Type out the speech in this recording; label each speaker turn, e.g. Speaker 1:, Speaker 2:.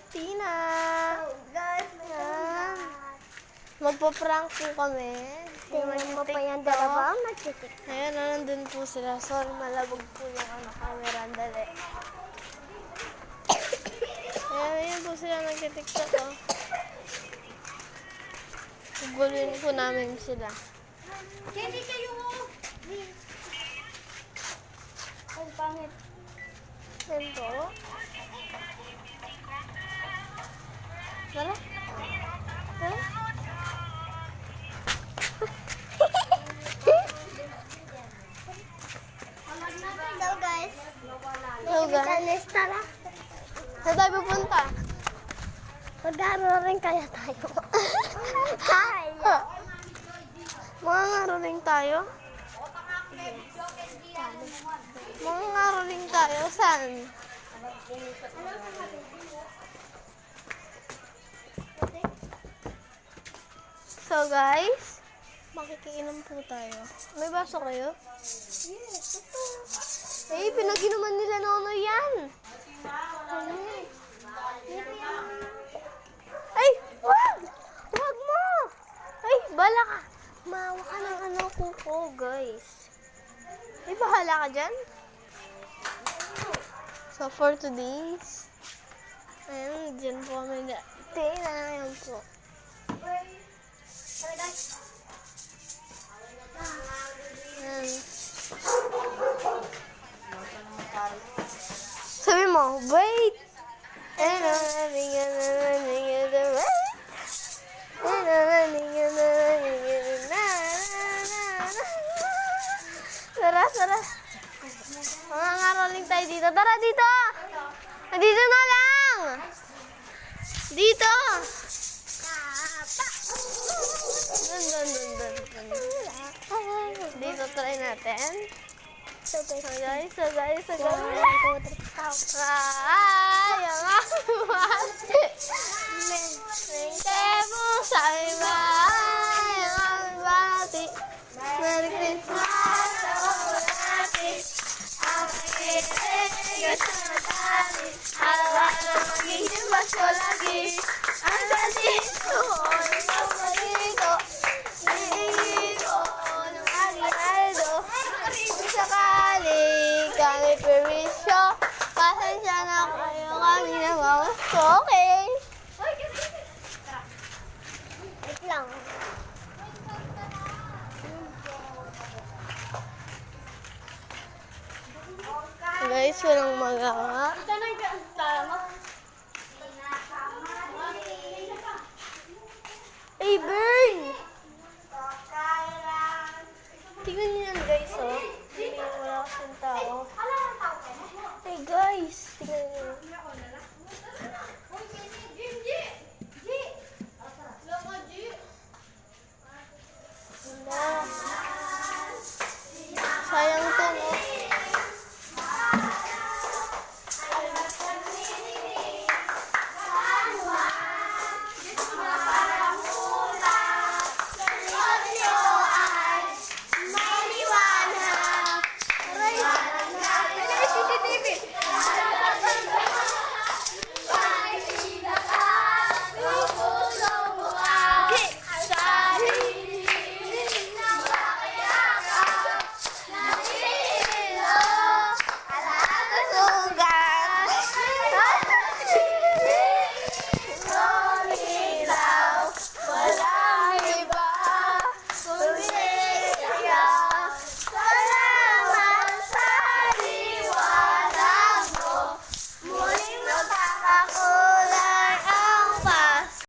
Speaker 1: Tina.
Speaker 2: So guys,
Speaker 1: Magpa-prank po kami.
Speaker 2: tingnan mo pa yung dalawa magtitik.
Speaker 1: Ayan, nandun po sila. Sorry, malabog po yung camera. Andali. Ayan po sila nagtitiktok. Oh. Guguluhin po namin sila.
Speaker 2: Hindi kayo mo. Ang pangit.
Speaker 1: Ayan po. Tara. Tara.
Speaker 2: So guys,
Speaker 1: So guys,
Speaker 2: tara.
Speaker 1: saan tayo pupunta?
Speaker 2: Mag-aaral rin kaya tayo. Hi!
Speaker 1: Mga ngaroling tayo? Mga ngaroling tayo? Saan? So guys, makikiinom po tayo. May baso kayo?
Speaker 2: Yes,
Speaker 1: Eh, pinag-inuman nila Nono yan. Ay, wag! Wag mo! Ay, bala ka. Mawa ka ng ano ko, guys. Ay, bahala ka dyan. So, for today's, ayun, dyan po kami dati na ngayon po. Ayan. Sabi mo, wait! Tara, tara. Mga ngaroling tayo dito. Tara, dito! Dito na lang! Dito! Dun. Dito, try natin. So guys. Ay, ang awas. Mente mo sa iba. Ay, ang bati. Merry Christmas sa natin. Ang pagkitigas na dati. Araw-araw magiging baso lagi. Ang dati doon, ang magiging sakali kami permisyo, pasensya na kayo kami namawasto, okay?
Speaker 2: wait lang.
Speaker 1: Guys, walang magawa. Hey, burn!